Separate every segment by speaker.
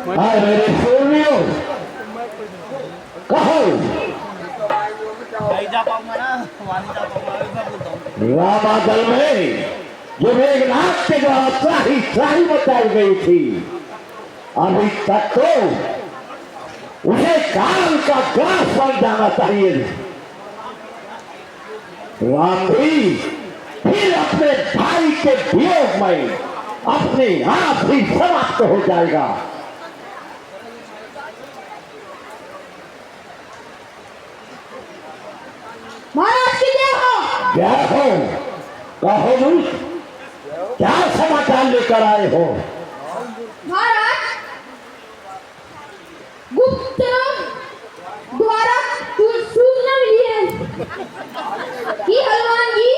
Speaker 1: हाय मेरे सूर्यों, कहो
Speaker 2: नहीं जा पाऊंगा ना, वहां नहीं जा पाऊंगा, अभी मैं बोलता हूँ।
Speaker 1: रामादल में जो मेघनाथ के द्वारा त्राही त्राही बताई गई थी, अभी तक तो उसे काल का ग्रास बन जाना चाहिए। राम भी फिर अपने भाई के वियोग में अपने आप ही समाप्त हो जाएगा।
Speaker 3: महाराज की जय हो।
Speaker 1: जय हो। कहो मुझ क्या समाचार लेकर आए हो?
Speaker 3: महाराज गुप्त द्वारा सूचना मिली है कि हनुमान जी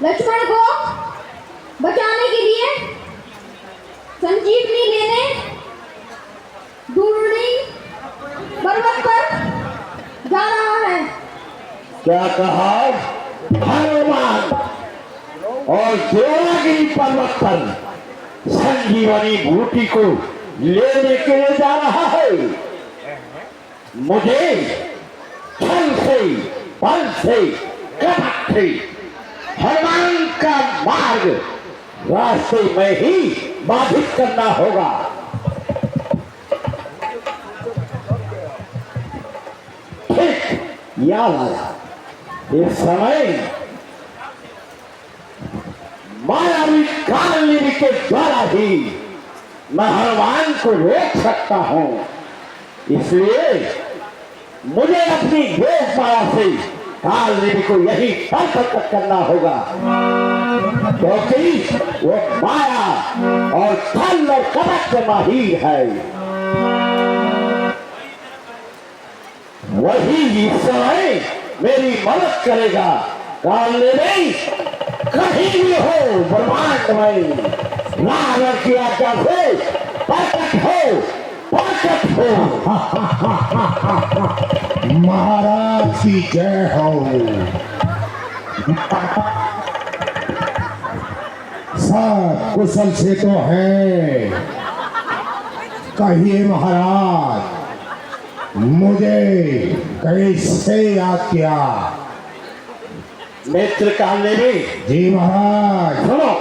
Speaker 3: लक्ष्मण को बचाने के लिए संजीवनी लेने दूरनी पर्वत पर जा रहा है।
Speaker 1: क्या कहा? हनुमान और देवगिरी पर्वत पर संजीवनी बूटी को लेने के लिए जा रहा है। मुझे छल से, बल से, कपट से हनुमान का मार्ग रास्ते में ही बाधित करना होगा। ठीक याद आया, इस समय मायावी कालनिधि के द्वारा ही मैं हनुमान को रोक सकता हूं। इसलिए मुझे अपनी योग माया से कालनिधि को यही तक करना होगा, क्योंकि वो माया और छल और कपट में माहिर है। वही इस समय मेरी मदद करेगा। कालनिधि कहीं भी हो ब्रह्मांड में रावण की आज्ञा से प्रकट हो, प्रकट हो।
Speaker 4: महाराज की जय हो। सब कुशल से तो है, कहिए महाराज मुझे कैसे याद किया?
Speaker 1: मित्र कालनिधि
Speaker 4: जी महाराज।
Speaker 1: सुनो,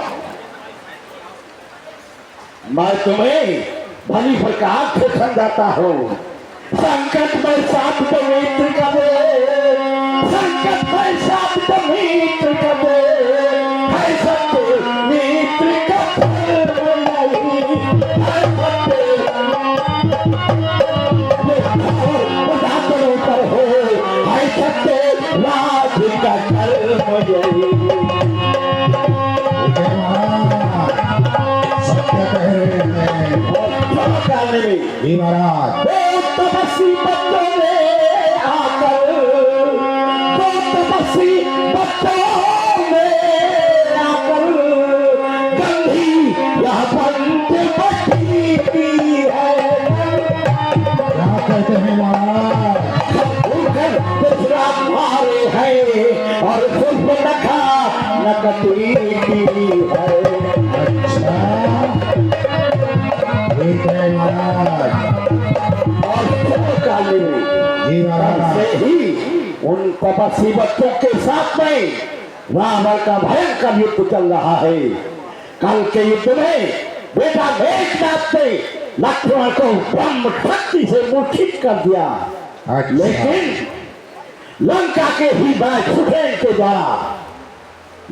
Speaker 1: मैं तुम्हें भली प्रकार से समझाता हूँ। संकट में साथ तो मित्र का दे, संकट में साथ तो मित्र का दे, है सत्य मित्र का नहीं, है सत्य पर हो, है सत्य राज का कर्म यही।
Speaker 4: सत्य कह रहे हैं जी महाराज।
Speaker 1: तपस्वी बच्चों ने आकर, तपस्वी बच्चों ने आकर गंधी यह पंथ बची की है।
Speaker 4: क्या कहते हैं महाराज?
Speaker 1: दूसरा मारे हैं और खुद नखा नकती है।
Speaker 4: अच्छा ठीक है महाराज। जी महाराज।
Speaker 1: से ही उन तपस्वी बच्चों के साथ में रावण का भयंकर युद्ध चल रहा है। कल के युद्ध में बेटा मेघनाथ ने लक्ष्मण को ब्रह्म शक्ति से मूर्छित कर दिया।
Speaker 4: अच्छा।
Speaker 1: लेकिन लंका के ही सुखेन के द्वारा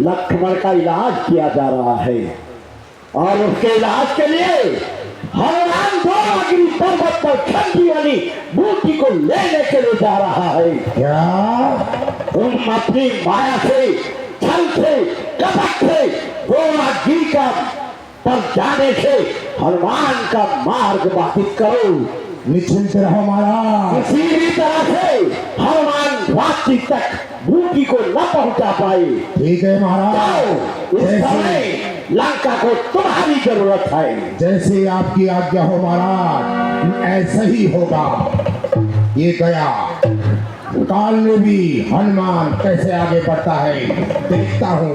Speaker 1: लक्ष्मण का इलाज किया जा रहा है और उसके इलाज के लिए हनुमान देवगिरी पर्वत पर संजीवनी बूटी को लेने के लिए जा रहा है।
Speaker 4: क्या
Speaker 1: तुम अपनी माया से, छल से, कपट से देवगिरी का पर जाने से हनुमान का मार्ग बाधित करो।
Speaker 4: निश्चिंत रहो महाराज।
Speaker 1: किसी भी तरह से हनुमान रात्रि तक बूटी को न पहुंचा पाए।
Speaker 4: ठीक है महाराज।
Speaker 1: इस समय लंका को तुम्हारी जरूरत है।
Speaker 4: जैसे आपकी आज्ञा हो महाराज, ऐसा ही होगा। ये गया काल में भी हनुमान कैसे आगे बढ़ता है देखता हूँ।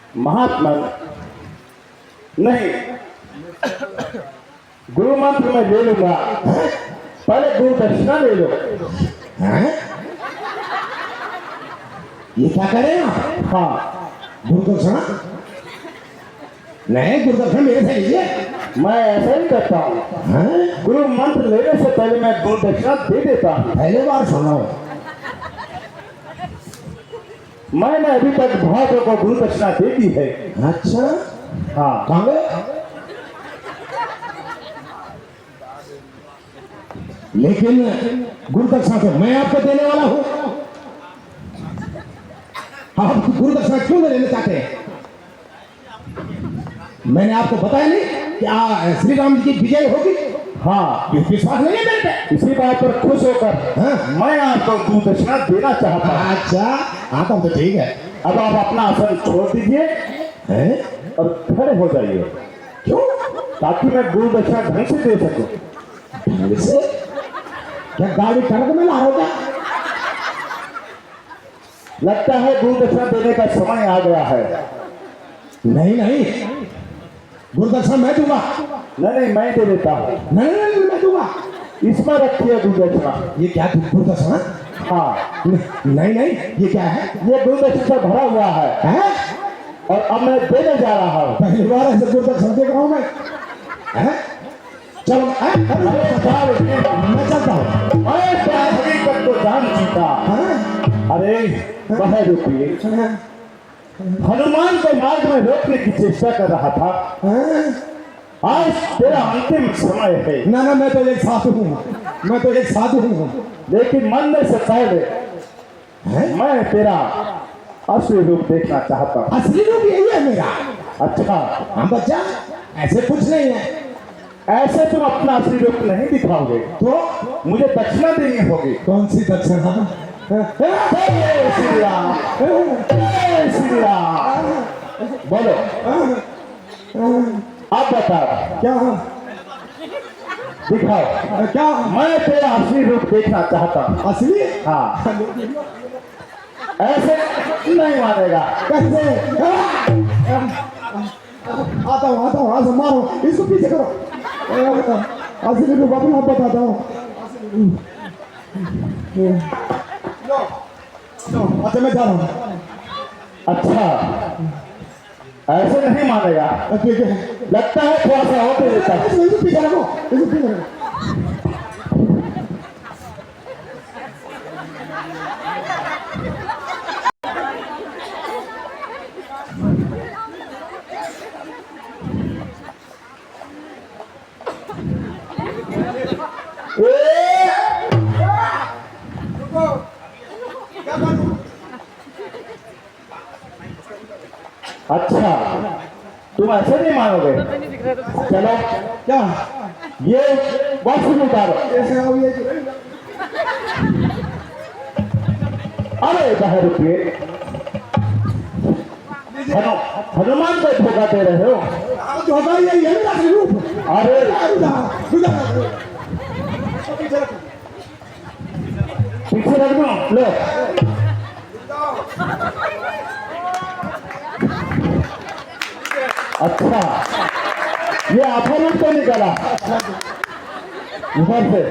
Speaker 1: महात्मा नहीं, गुरु मंत्र मैं ले लूंगा, पहले गुरु दक्षिणा ले लो।
Speaker 4: हैं? ये क्या करें आप?
Speaker 1: हाँ,
Speaker 4: गुरुदक्षिणा नहीं, गुरुदक्षिणा मेरे से लीजिए।
Speaker 1: मैं ऐसा ही करता हूँ,
Speaker 4: हैं?
Speaker 1: गुरु मंत्र लेने से पहले मैं गुरु दक्षिणा दे देता हूँ।
Speaker 4: पहली बार सुन रहा हूँ।
Speaker 1: मैंने अभी तक बहुत लोगों को गुरु दक्षिणा दे दी है।
Speaker 4: अच्छा,
Speaker 1: हाँ,
Speaker 4: कहाँ गए? लेकिन गुरु दक्षिणा तो मैं आपको देने वाला हूं। आप गुरु दक्षिणा क्यों लेना चाहते हैं? मैंने आपको बताया नहीं कि श्री राम जी की विजय होगी?
Speaker 1: हाँ,
Speaker 4: विश्वास नहीं है मेरे पे?
Speaker 1: इसी बात पर खुश होकर
Speaker 4: हाँ?
Speaker 1: मैं आपको गुरु दक्षिणा देना चाहता हूँ।
Speaker 4: अच्छा, हाँ तो ठीक है।
Speaker 1: अब आप अपना आसन छोड़ दीजिए
Speaker 4: हैं?
Speaker 1: और खड़े हो जाइए,
Speaker 4: क्यों?
Speaker 1: ताकि मैं गुरु दक्षिणा ढंग से दे सकूं।
Speaker 4: ढंग से? क्या गाड़ी ट्रक में ला रहा होगा?
Speaker 1: लगता है गुरु दक्षिणा देने का समय आ गया है।
Speaker 4: नहीं नहीं, गुरु दक्षिणा मैं दूंगा।
Speaker 1: नहीं, मैं दे देता हूँ।
Speaker 4: नहीं नहीं नहीं, मैं दूंगा।
Speaker 1: इसमें रखिए गुरु दक्षिणा।
Speaker 4: ये क्या गुरु दक्षिणा?
Speaker 1: हाँ,
Speaker 4: नहीं नहीं, ये क्या है?
Speaker 1: ये गुरु दक्षिणा से भरा हुआ है
Speaker 4: हैं?
Speaker 1: और अब मैं देने जा रहा हूँ।
Speaker 4: पहली बार ऐसे गुरु दक्षिणा देख रहा हूं मैं। हैं? चलो, मैं चलता हूँ।
Speaker 1: मैं तो हकीकत को जान चुका। अरे वह रुकिए, हनुमान को मार्ग में रोकने की चेष्टा कर रहा था। आज तेरा अंतिम समय है।
Speaker 4: ना ना, मैं तो एक साधु हूँ, मैं तो एक साधु हूँ।
Speaker 1: लेकिन मरने से पहले
Speaker 4: हैं?
Speaker 1: मैं तेरा असली रूप देखना चाहता हूँ।
Speaker 4: असली रूप यही है मेरा।
Speaker 1: अच्छा,
Speaker 4: हाँ बच्चा, ऐसे कुछ नहीं है।
Speaker 1: ऐसे तुम अपना असली रूप नहीं दिखाओगे
Speaker 4: तो
Speaker 1: मुझे दक्षिणा देनी होगी।
Speaker 4: कौन सी दक्षिणा?
Speaker 1: जय श्री राम, जय श्री राम। बोलो, आप बताओ,
Speaker 4: क्या?
Speaker 1: दिखाओ।
Speaker 4: क्या
Speaker 1: मैं तेरा असली रूप देखना चाहता हूँ।
Speaker 4: असली?
Speaker 1: हाँ, ऐसे नहीं मानेगा।
Speaker 4: कैसे? आता हूँ, आज मारो इसको, पीछे करो। असली रूप अपना बताता हूँ। अच्छा, मैं जा रहा हूँ।
Speaker 1: अच्छा, ऐसे नहीं मानेगा।
Speaker 4: ठीक है,
Speaker 1: लगता है थोड़ा सा और दे देता है।
Speaker 4: इसको पीछे रखो, इसको पीछे रखो।
Speaker 1: अच्छा, तुम ऐसे नहीं मानोगे। चलो,
Speaker 4: क्या?
Speaker 1: ये बॉक्स में उतारो।
Speaker 4: ऐसे आओ, ये
Speaker 1: अरे बाहर रुकिए, हनुमान को धोखा दे रहे हो।
Speaker 4: जो होगा ये मेरा असली रूप।
Speaker 1: अरे पीछे रख दो, लो। अच्छा, ये आधा रूप तो निकाला उधर से।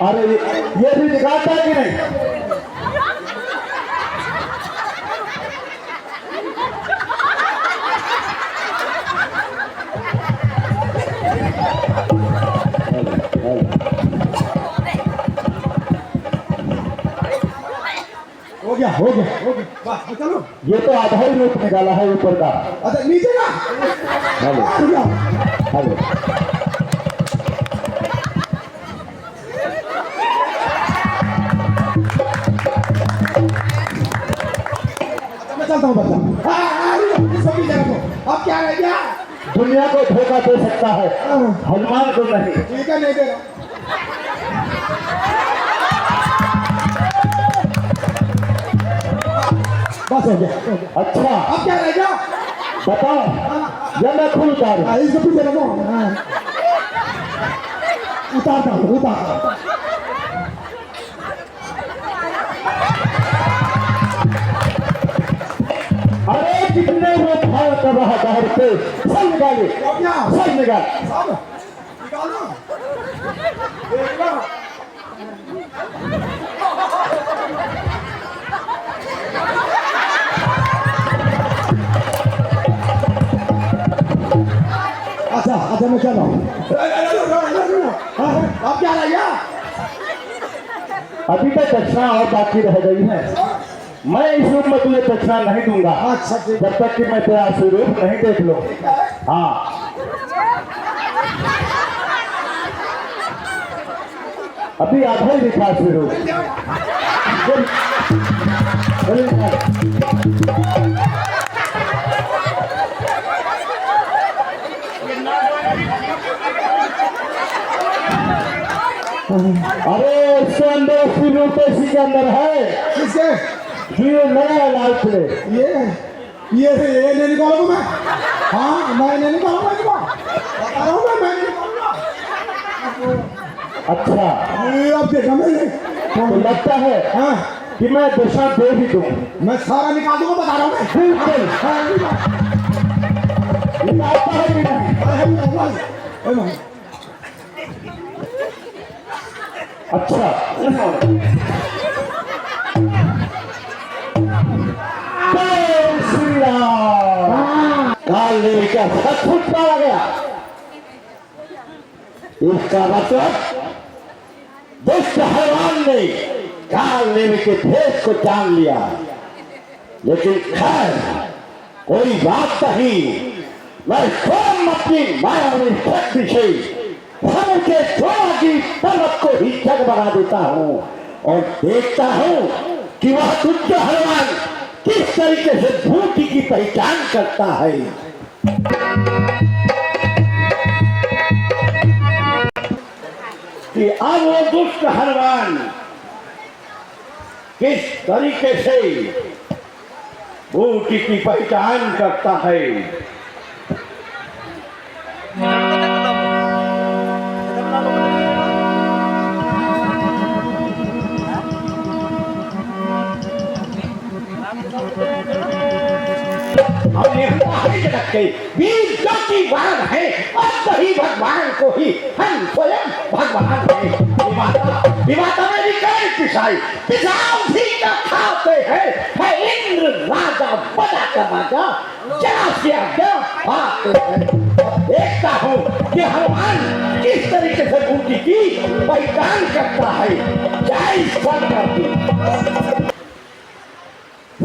Speaker 1: अरे ये भी निकालता है कि नहीं?
Speaker 4: हो गया, हो गया, हो गया। बस चलो।
Speaker 1: ये तो आधा ही रूप निकाला है ऊपर का।
Speaker 4: अच्छा, नीचे का?
Speaker 1: हेलो,
Speaker 4: हो गया।
Speaker 1: हेलो।
Speaker 4: मैं चलता हूँ बच्चा। इसको पीछे रखो। अब क्या रह गया?
Speaker 1: दुनिया को धोखा दे सकता है, हनुमान को नहीं।
Speaker 4: ठीक है, नहीं दे रहा। बस हो गया।
Speaker 1: अच्छा,
Speaker 4: अब क्या रह गया?
Speaker 1: बताओ, या मैं खुद उतारूं?
Speaker 4: इसको पीछे रखो। उतारता हूँ, उतारता हूँ।
Speaker 1: जितने वो फल कर रहा बाहर पे सब निकाले, सब निकाल।
Speaker 4: अच्छा अच्छा मैं चल रहा हूँ। आप क्या रह गया?
Speaker 1: अभी तक दक्षिणा और बाकी रह गई है। मैं इस रूप में तुझे दक्षिणा नहीं दूंगा
Speaker 4: अच्छा ठीक।
Speaker 1: जब तक कि मैं तेरा स्वरूप नहीं देख लो। हाँ अभी आधा ही दिखा स्वरूप। अरे उसके अंदर 80 रुपये इसी के अंदर है।
Speaker 4: किसके?
Speaker 1: ये नया लाल प्लेट।
Speaker 4: ये नहीं निकालूंगा मैं। हाँ मैं नहीं निकालूंगा इसको। बता रहा हूँ मैं नहीं निकालूंगा।
Speaker 1: अच्छा
Speaker 4: अब देखा मैंने।
Speaker 1: तो लगता है
Speaker 4: हाँ
Speaker 1: कि मैं दशा दे भी दूं।
Speaker 4: मैं सारा निकाल दूंगा, बता रहा हूँ मैं।
Speaker 1: बिल्कुल
Speaker 4: हाँ,
Speaker 1: निकालता है कि नहीं? अच्छा जय श्री राम। काल लेवी का सब कुछ मारा गया। इसका मतलब दुष्ट हनुमान ने काल लेवी के भेष को जान लिया। लेकिन खैर कोई बात नहीं, मैं स्वयं अपनी मायावी शक्ति से धर्म के द्रोही पर्वत को ही जगमगा देता हूँ और देखता हूँ कि वह दुष्ट हनुमान किस तरीके से भूति की पहचान करता है। कि अब वो दुष्ट हनुमान किस तरीके से भूति की पहचान करता है। हमने जगत के वीर ज्योतिवान है, अब ही भगवान को ही हम स्वयं भगवान है। विवादा में निकाल पिसाई पिसाओ भी का खाते हैं। है इंद्र राजा बड़ा का राजा जरा से आज्ञा पाते हैं। देखता हूँ कि हनुमान किस तरीके से भूति की पहचान करता है। जय श्री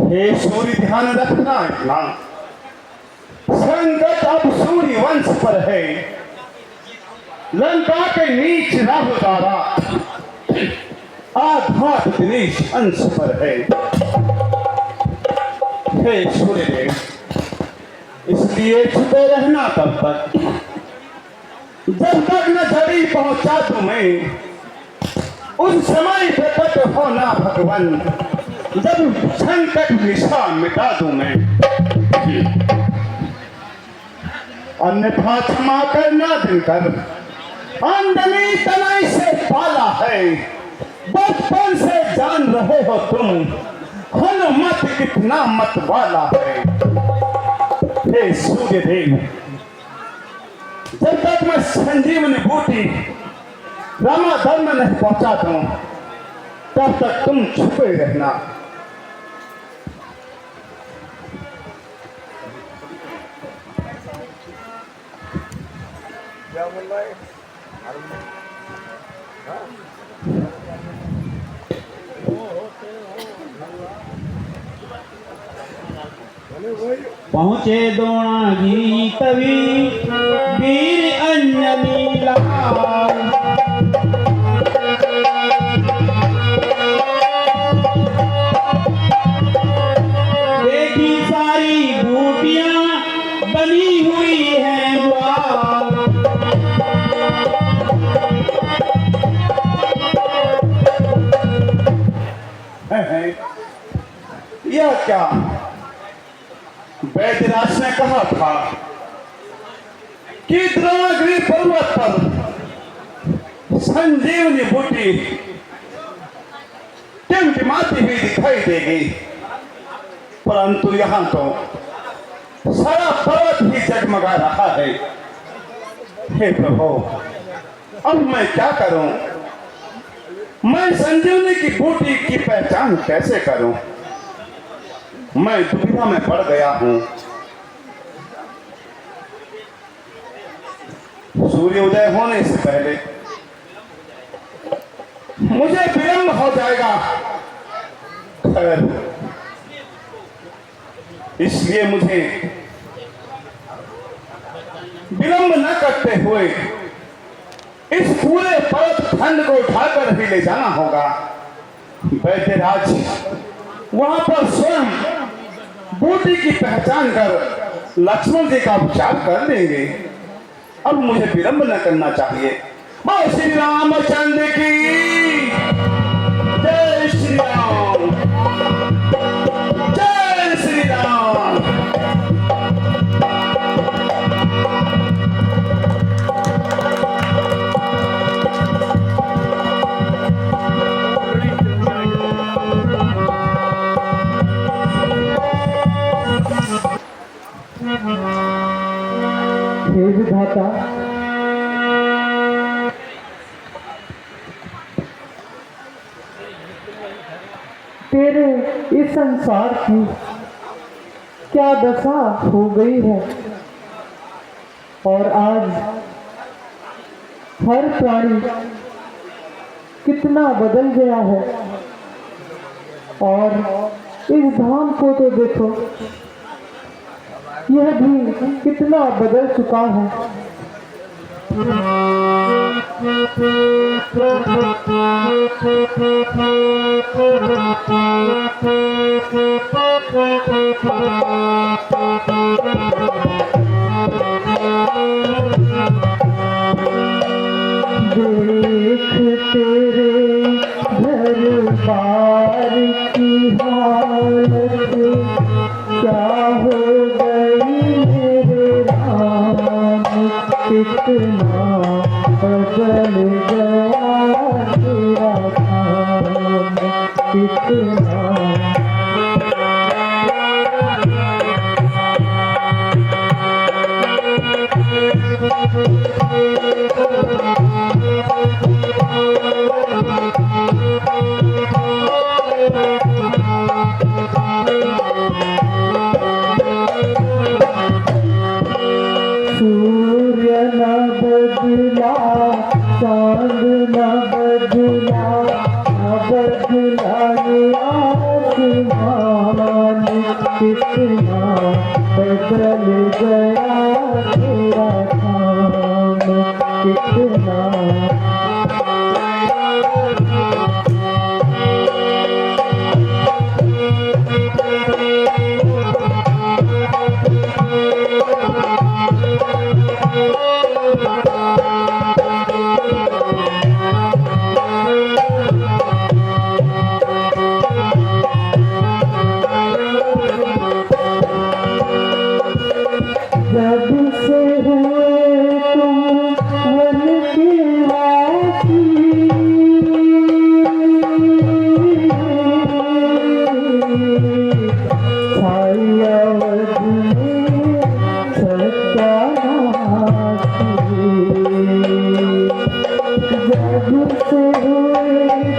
Speaker 5: हे सूर्य ध्यान रखना इतना संकट अब सूर्य वंश पर है। लंका के नीच राहु द्वारा आघात दिनेश अंश पर है। हे सूर्यदेव इसलिए छुपे रहना तब तक जब तक न झड़ी पहुंचा तुम्हें। उस समय प्रकट होना भगवान जब संकट निशा मिटा दूं मैं। अन्यथा क्षमा करना दिनकर आमदनी तनाई से पाला है। बचपन से जान रहे हो तुम हनुमत कितना मत वाला है। हे सूर्यदेव जब तक मैं संजीवनी बूटी रामा धर्म नहीं पहुंचा दूं तब तक तुम छुपे रहना।
Speaker 2: पहुँचे द्रोणागिरी तभी वीर अंजलि लगाए। देखी सारी बूटियां बनी हुई हैं द्वार।
Speaker 5: यह क्या वैद्यराज ने कहा था कि द्रोणागिरी पर्वत पर संजीवनी बूटी टिमटिमाती हुई दिखाई देगी, परंतु यहाँ तो सारा पर्वत ही जगमगा रहा है। हे प्रभु, अब मैं क्या करूं? मैं संजीवनी की बूटी की पहचान कैसे करूं? मैं दुविधा में पड़ गया हूं। सूर्योदय होने से पहले मुझे विलंब हो जाएगा। खैर, इसलिए मुझे विलंब न करते हुए इस पूरे पर्वत खंड को उठाकर भी ले जाना होगा। वैद्यराज वहां पर स्वयं बूटी की पहचान कर लक्ष्मण जी का उपचार कर देंगे। अब मुझे विलंब न करना चाहिए। बोल श्री रामचंद्र की जय। श्री राम, जय श्री राम।
Speaker 2: हे विधाता, तेरे इस संसार की क्या दशा हो गई है, और आज हर प्राणी कितना बदल गया है। और इस धाम को तो देखो, यह भी कितना बदल चुका है। देख तेरे दरबार की हालत क्या हो गई मेरे राम, कितना बदल गया तेरा काम, कितना। सूर्य न बदला, चांद न बदला, न बदला ये आसमान, कितना बदल गया तेरा काम, कितना। जब से हुए तुम वन के वासी, छाई अवध में सत्यानाशी। जब से हुए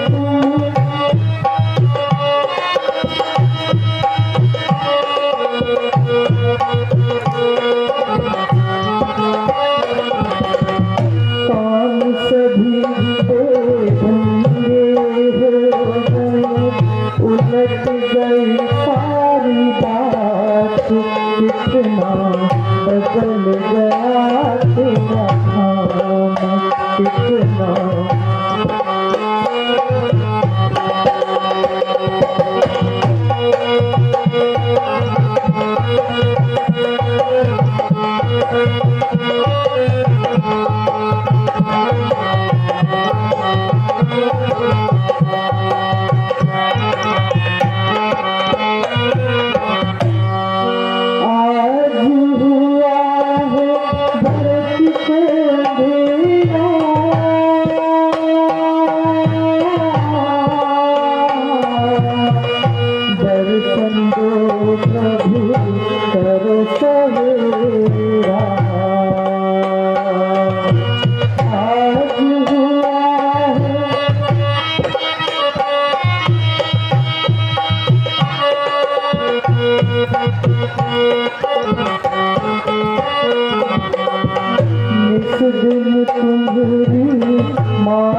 Speaker 2: तुम काम सभी बेढंगे हो गए, उलट गई सारी बात, कितना बदल गया तेरा काम, कितना।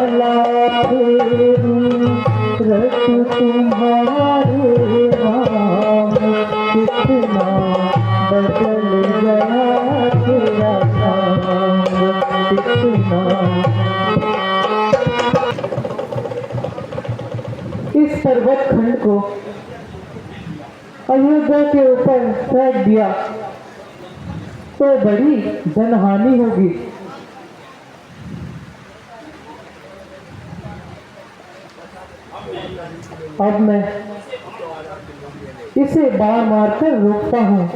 Speaker 2: माला फेरूं रट तुम्हारे नाम, कितना बदल गया तेरा काम, कितना। इस पर्वत खंड को अयोध्या के ऊपर फेंक दिया तो बड़ी जनहानि होगी। अब मैं इसे बाण मारकर रोकता हूँ।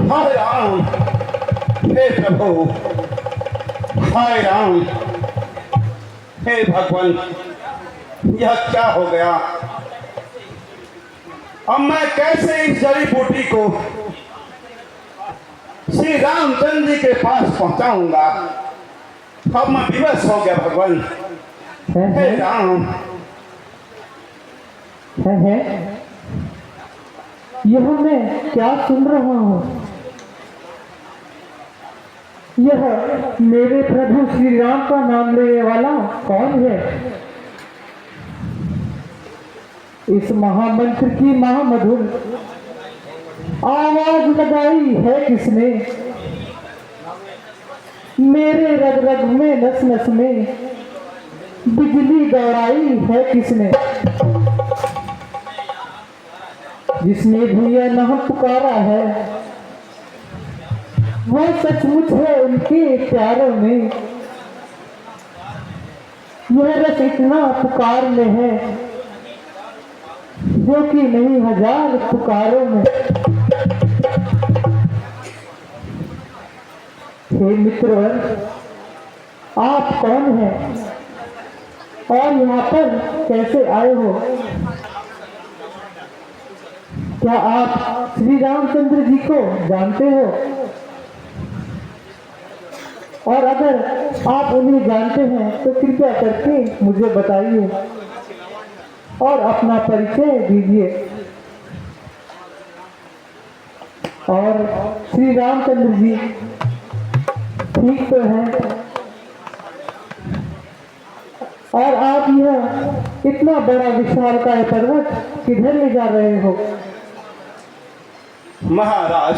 Speaker 5: हाय राम, हे प्रभु, हाय राम, हे भगवान, यह क्या हो गया? अब मैं कैसे इस जड़ी बूटी को श्री रामचंद्र जी के पास पहुंचाऊंगा? अब मैं विवश हो गया भगवान। हे राम,
Speaker 2: है यह मैं क्या सुन रहा हूँ? यह मेरे प्रभु श्री राम का नाम लेने वाला कौन है? इस महामंत्र की महामधुर आवाज लगाई है किसने? मेरे रग रग में नस नस में बिजली दौड़ाई है किसने? जिसने भी यह नाम पुकारा है वह सचमुच है उनके प्यारों में। यह रस इतना पुकार में है जो कि नहीं हजार पुकारों में। हे मित्रवर, आप कौन हैं और यहाँ पर कैसे आए हो? क्या आप श्री रामचंद्र जी को जानते हो? और अगर आप उन्हें जानते हैं तो कृपया करके मुझे बताइए और अपना परिचय दीजिए। और श्री रामचंद्र जी ठीक तो हैं? और आप यह इतना बड़ा विशालकाय पर्वत किधर ले जा रहे हो?
Speaker 5: महाराज,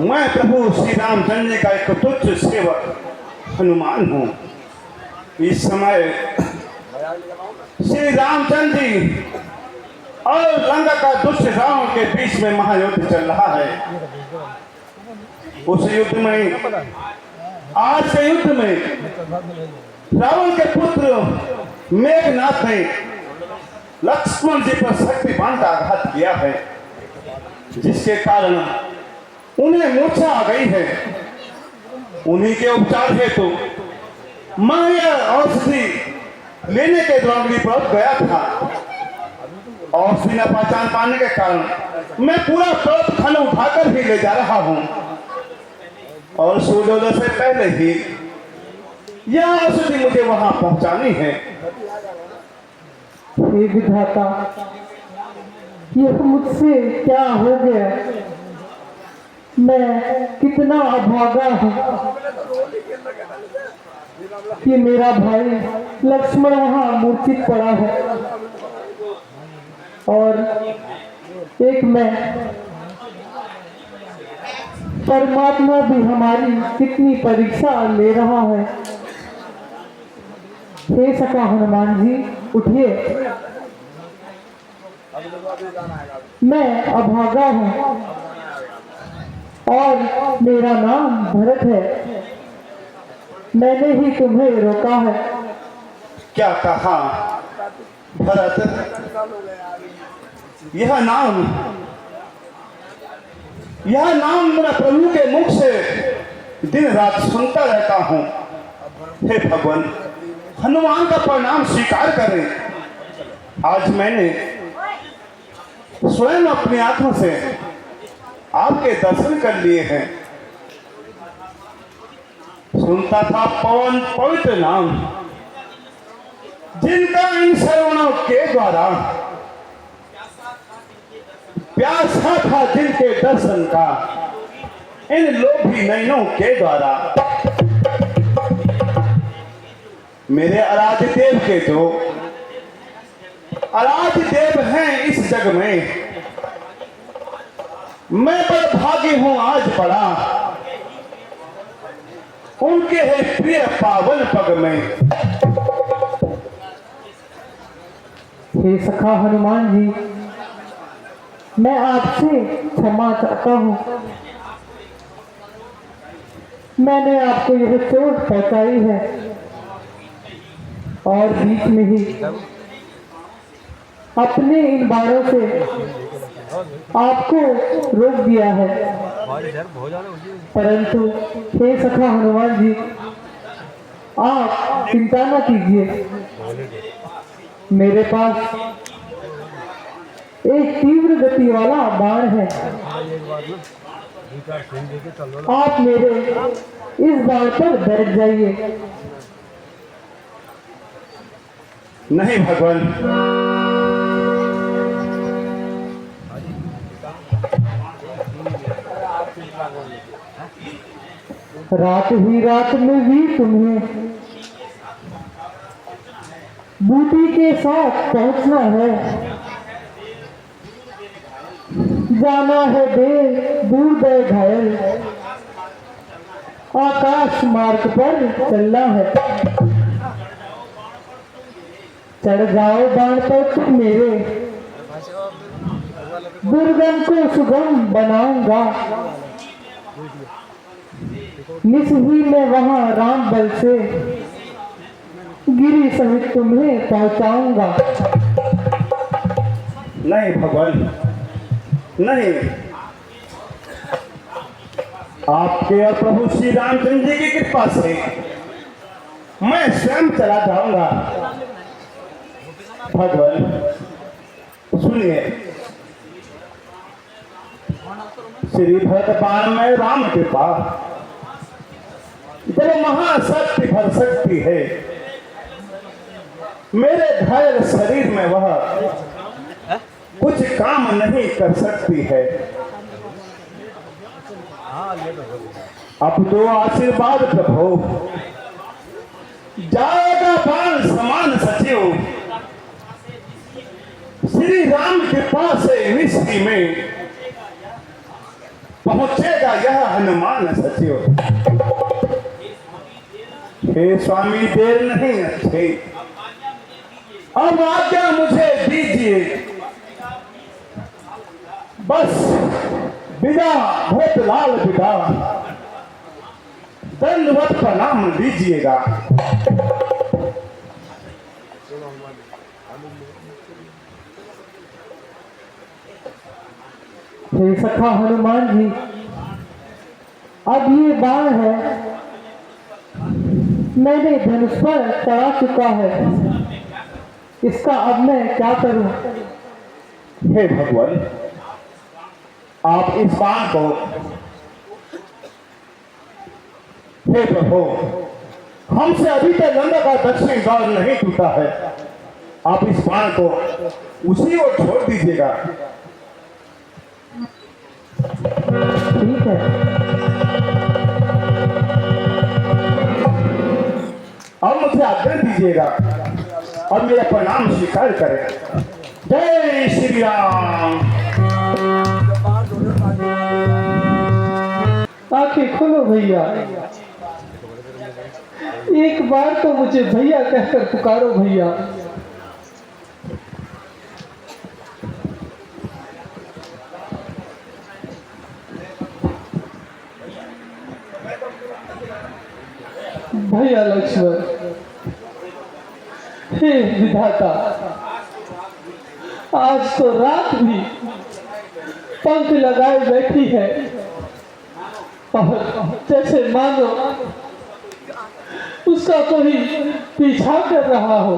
Speaker 5: मैं प्रभु श्री रामचंद्र जी का एक तुच्छ सेवक हनुमान हूँ। इस समय श्री रामचंद्र जी और लंका का दुष्ट रावण के बीच में महायुद्ध चल रहा है। उस युद्ध में, आज के युद्ध में रावण के पुत्र मेघनाथ ने लक्ष्मण जी पर शक्ति बाण का आघात किया है, जिसके कारण उन्हें मूर्छा आ गई है। उन्हीं के उपचार हेतु मैं यह औषधि लेने के द्वारा पर गया था। औषधि न पहचान पाने के कारण मैं पूरा पर्वत खंड उठाकर ही ले जा रहा हूँ और सूर्योदय से पहले ही यह औषधि मुझे वहां पहुंचानी है।
Speaker 2: हे विधाता, यह मुझसे क्या हो गया? मैं कितना अभागा हूँ कि मेरा भाई लक्ष्मण वहां मूर्छित पड़ा है और एक मैं परमात्मा भी हमारी कितनी परीक्षा ले रहा है। हे सखा हनुमान जी, उठिए। मैं अभागा हूँ और मेरा नाम भरत है। मैंने ही तुम्हें रोका है।
Speaker 5: क्या कहा भरत? यह नाम मेरा प्रभु के मुख से दिन रात सुनता रहता हूँ। हे भगवान, हनुमान का प्रणाम स्वीकार करें। आज मैंने स्वयं अपनी आंखों से आपके दर्शन कर लिए हैं। सुनता था पवन पवित्र नाम, जिनका इन श्रवणों के द्वारा प्यासा था जिनके दर्शन का, इन लोभी नयनों के द्वारा। मेरे आराध्य देव के जो आराध्य देव हैं इस जग में, मैं बड़ा भागी हूं आज बड़ा, उनके है प्रिय पावन पग में।
Speaker 2: हे सखा हनुमान जी, मैं आपसे क्षमा चाहता हूँ। मैंने आपको यह चोट पहुंचाई है और बीच में ही अपने इन बाणों से आपको रोक दिया है। परंतु हे सखा हनुमान जी, आप चिंता न कीजिए। मेरे पास एक तीव्र गति वाला बाण है। आप मेरे इस बाण पर बैठ जाइए।
Speaker 5: नहीं भगवान,
Speaker 2: रात ही रात में भी तुम्हें बूटी के साथ पहुंचना है। जाना है दूर गए घायल, आकाश मार्ग पर चलना है। चढ़ जाओ बाण पर तुम मेरे, दुर्गम को सुगम बनाऊंगा। निस ही में वहां राम बल से गिरी सहित तुम्हें पहुंचाऊंगा।
Speaker 5: नहीं भगवान, नहीं। आपके और प्रभु श्री रामचंद्र जी की कृपा से मैं स्वयं चला जाऊंगा। भगवान सुनिए, श्री भरतपान में राम कृपा जब महाशक्ति भर सकती है, मेरे घायल शरीर में वह कुछ काम नहीं कर सकती है। अब तो आशीर्वाद प्रभु, जाएगा बाण समान सचिव, श्री राम के पास निश्चय में पहुंचेगा यह हनुमान सचिव। हे स्वामी देर नहीं अच्छे, अब आज्ञा मुझे दीजिए। बस विदा भरतलाल विदा, दंडवत प्रणाम दीजिएगा।
Speaker 2: हे सखा हनुमान जी, अब ये बाण है, मैंने धनुष पर चढ़ा चुका है। इसका अब मैं क्या करूं?
Speaker 5: हे भगवान, आप इस बाण को, हे प्रभु, हमसे अभी तक लंका का दक्षिण द्वार नहीं टूटा है। आप इस बाण को उसी ओर छोड़ दीजिएगा।
Speaker 2: ठीक है।
Speaker 5: अब मुझे आज्ञा दीजिएगा और मेरा प्रणाम स्वीकार करें। जय श्री राम।
Speaker 2: आंखें खोलो भैया, एक बार तो मुझे भैया कहकर पुकारो भैया। भैया लक्ष्मण, हे विधाता, आज तो रात भी पंख लगाए बैठी है और जैसे मानो उसका कोई पीछा कर रहा हो।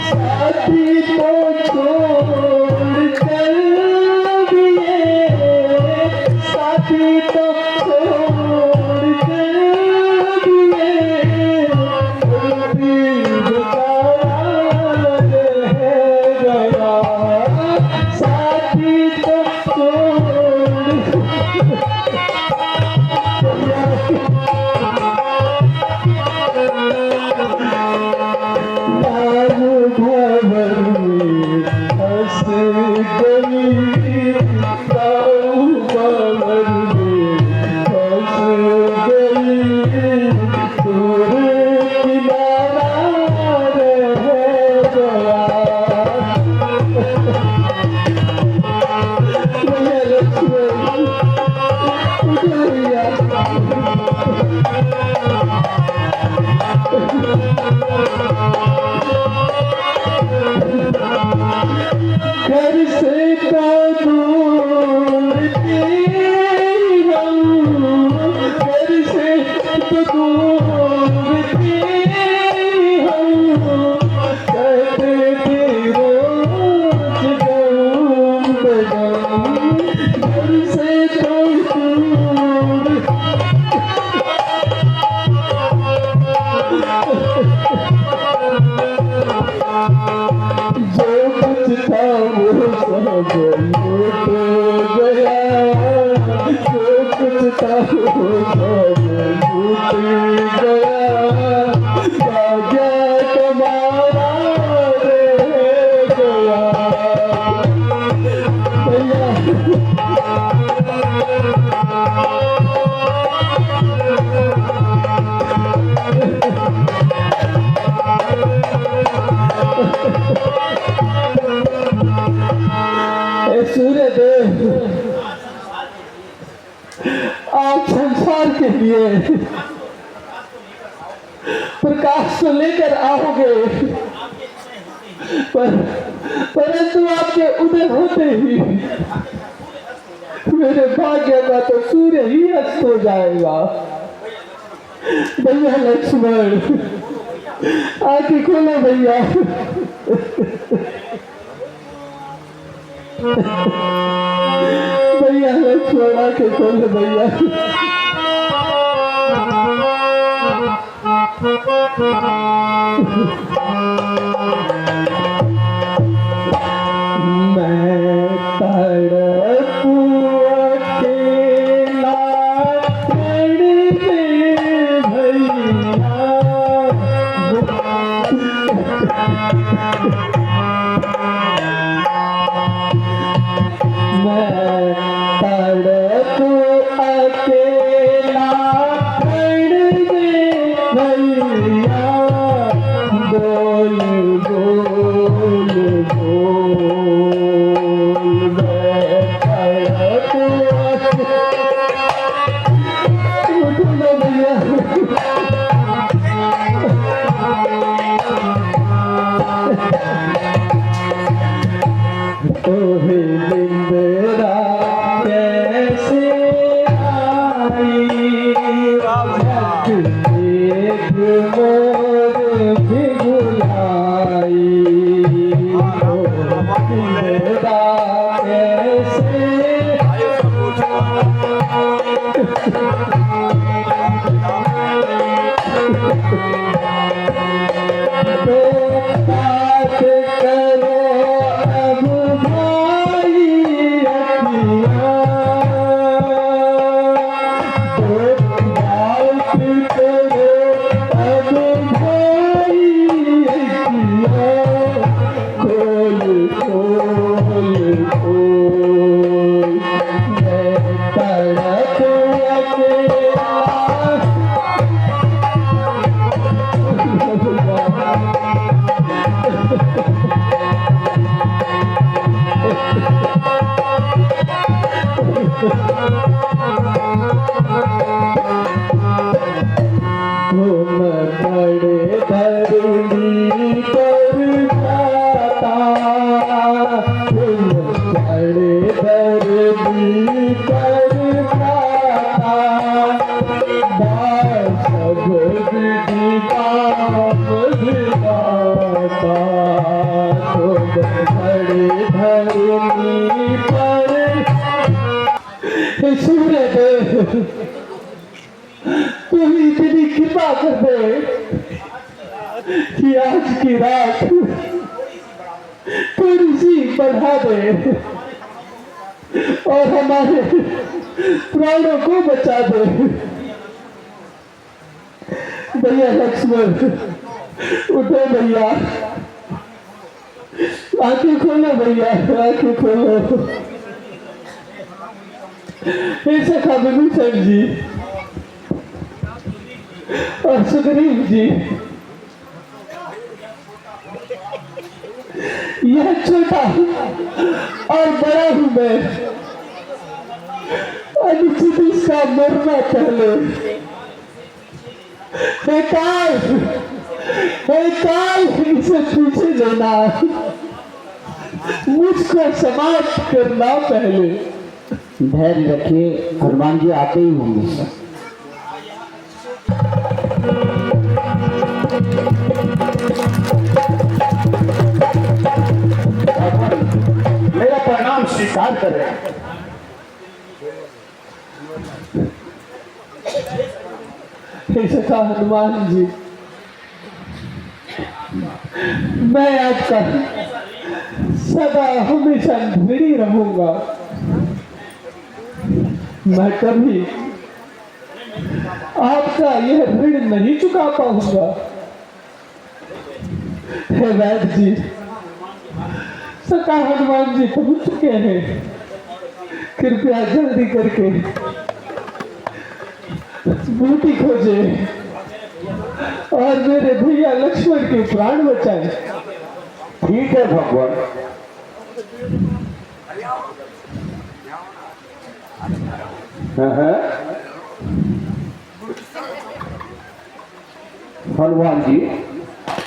Speaker 2: साथी तो छोड़ कर दिए, साथी तो छोड़ कर दिए, बेचारा रह गया, साथी तो घर से तो दूर थे हम, घर से तो दूर थे हम, कहते थे रोज गम बदम, घर से तो दूर जो कुछ था वो सब लूट गया, जो कुछ था वो सब लूट गया, भाग्य तुम्हारा रह गया। सूर्य देव, आप संसार के लिए प्रकाश तो लेकर आओगे, परंतु आपके उदय होते ही मेरे भाग्य का तो सूर्य ही अस्त हो जाएगा। भैया लक्ष्मण, आंखें खोलो भैया। भैया लक्ष्मण, आंखें खोलो भैया। मैं तड़प अकेला में भैया, मैं तड़प अकेला में भैया, बोल बोल बोल, मैं तड़प भैया। ओहे निंदरा कैसे आई, एक मोर भिगुलाई, निंदरा कैसे बात करो अब भाई अखियाँ, बात करो अब भाई अखियाँ, खोल खोल खोल, मैं तड़प अकेला तू इतनी कृपा कर दे कि आज की रात थोड़ी सी बढ़ा दे और हमारे प्राणों को बचा दे। भैया लक्ष्मण उठो भैया, आंखें खोलो भैया, आंखें खोलो। हे सखा विभीषण जी और सुग्रीव जी, यह छोटा और बड़ा हूं मैं, अनुचित इसका मरना पहले। हे काल इसे पीछे लेना, मुझको समाप्त करना पहले।
Speaker 1: धैर्य रखिए, हनुमान जी आते ही होंगे।
Speaker 5: मेरा प्रणाम स्वीकार करें।
Speaker 2: सखा हनुमान जी, मैं आपका सदा हमेशा ऋणी रहूंगा। मैं कभी आपका यह ऋण नहीं चुका पाऊंगा। हे वैद्य जी, सखा हनुमान जी पहुंच चुके हैं, कृपया जल्दी करके बूटी खोजे और मेरे भैया लक्ष्मण के प्राण बचाए।
Speaker 1: ठीक है भगवान। हनुमान जी,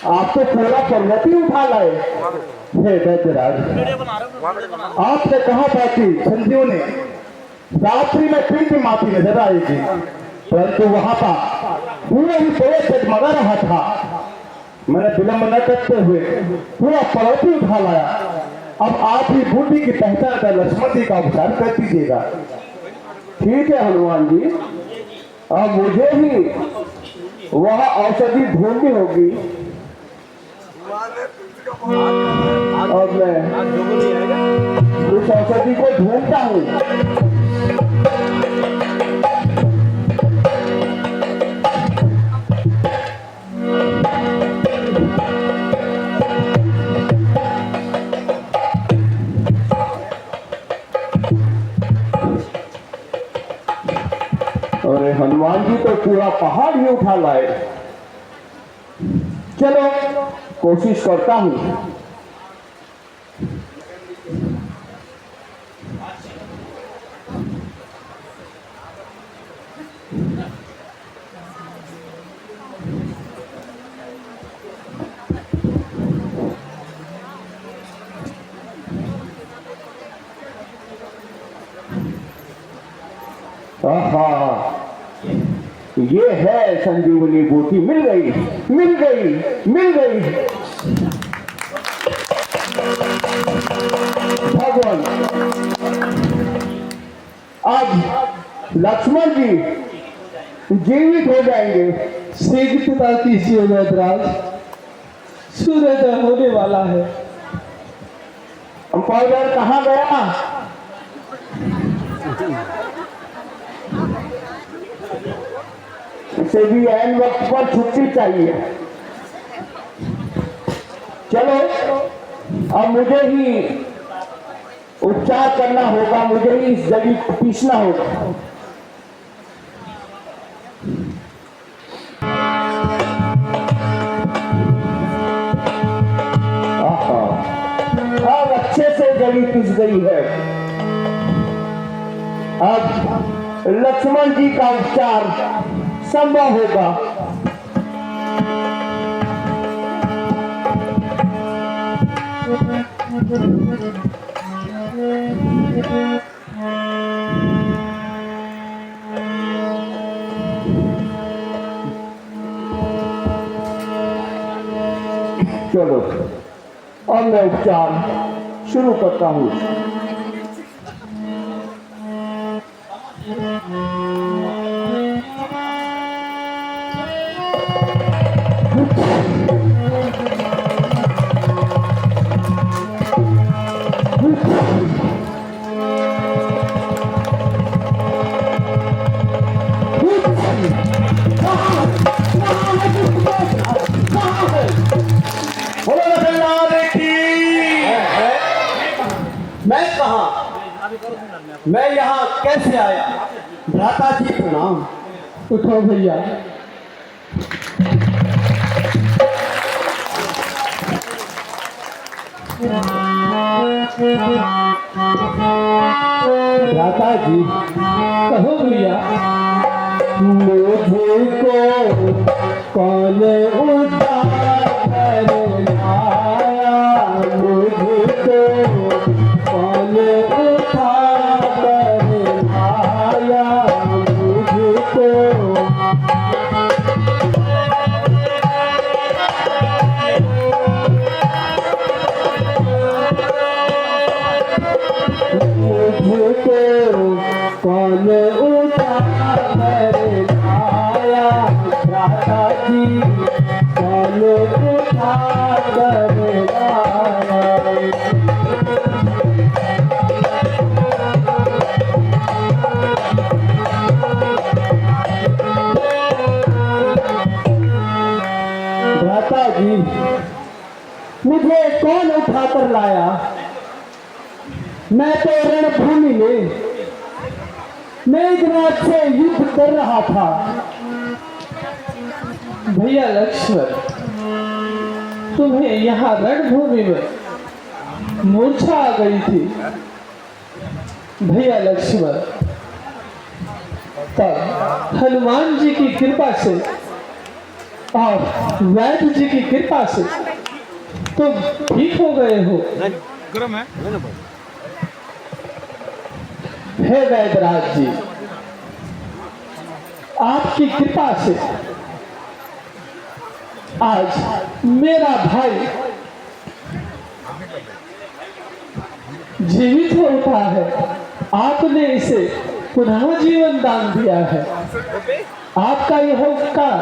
Speaker 1: आप तो पूरा पर्वत ही उठा लाए। हे दैत्यराज, आपने कहा था कि संधियों ने रात्रि में फिर भी माफी नजर आएगी, परंतु वहां का पूरा ही पेड़ जगमगा रहा था। मैंने विलंब न करते हुए पूरा पर्वत ही उठा लाया। अब आप ही बूटी की पहचान कर लक्ष्मण जी का उपचार कर दीजिएगा। ठीक है हनुमान जी, अब मुझे ही वह औषधि ढूंढनी होगी और मैं उस औषधि को ढूंढता हूँ। अरे हनुमान जी तो पूरा पहाड़ ही उठा लाए। चलो कोशिश करता हूं। आहा, ये है संजीवनी बूटी। मिल गई, मिल गई, मिल गई। भगवान, अब लक्ष्मण जी जीवित हो जाएंगे।
Speaker 2: शीघ्रता कीजिए वैद्यराज, सूर्योदय होने वाला है।
Speaker 1: अंपायर कहाँ गया? इसे भी ऐन वक्त पर छुट्टी चाहिए। चलो, अब मुझे ही उपचार करना होगा, मुझे ही इस जड़ी को पीसना होगा। आहा, अब अच्छे से जड़ी पिस गई है। अब लक्ष्मण जी का उपचार संभव होगा। चलो अब मैं उपचार शुरू करता हूँ।
Speaker 5: बोलो रतनलाल की। मैं कहा, मैं यहाँ कैसे आया? भ्राता जी प्रणाम।
Speaker 2: उठो भैया।
Speaker 1: भ्राता जी,
Speaker 2: कहो भैया।
Speaker 1: मुझको कौन उठाकर लाया, मुझको कौन उठाकर लाया, मुझको कौन उठाकर लाया, भ्राता जी कौन उठाकर लाया। भ्राता जी, मुझे कौन उठाकर लाया? मैं तो रणभूमि में मेघनाथ से युद्ध कर रहा था।
Speaker 2: भैया लक्ष्मण, तुम्हें यहाँ रणभूमि में मूर्छा आ गई थी। भैया लक्ष्मण, तब हनुमान जी की कृपा से और वैद्य जी की कृपा से तुम ठीक हो गए हो। हे वैद्यराज जी, आपकी कृपा से आज मेरा भाई जीवित हो उठा है। आपने इसे पुनः जीवन दान दिया है। आपका यह उपकार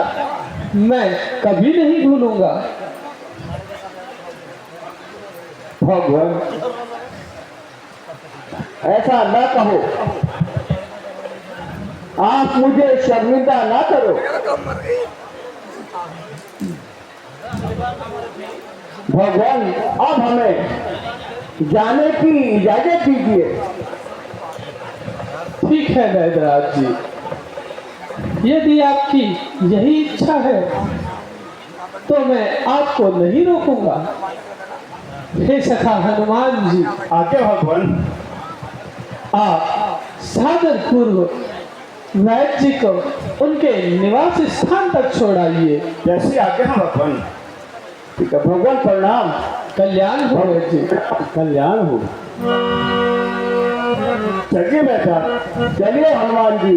Speaker 2: मैं कभी नहीं भूलूंगा।
Speaker 1: भगवान, ऐसा न कहो, आप मुझे शर्मिंदा ना करो। भगवान, अब हमें जाने की इजाजत दीजिए।
Speaker 2: ठीक है वैद्यराज जी, यदि आपकी यही इच्छा है तो मैं आपको नहीं रोकूंगा। हे सखा हनुमान जी,
Speaker 5: आगे भगवान।
Speaker 2: आप सादर पूर्वक वैद्य जी को उनके निवास स्थान तक छोड़ाइए।
Speaker 5: जैसे आगे हम भगवान।
Speaker 1: ठीक है भगवान, प्रणाम।
Speaker 2: कल्याण हो वैद्य जी।
Speaker 1: कल्याण हो। चलिए बेटा, चलिए हनुमान जी।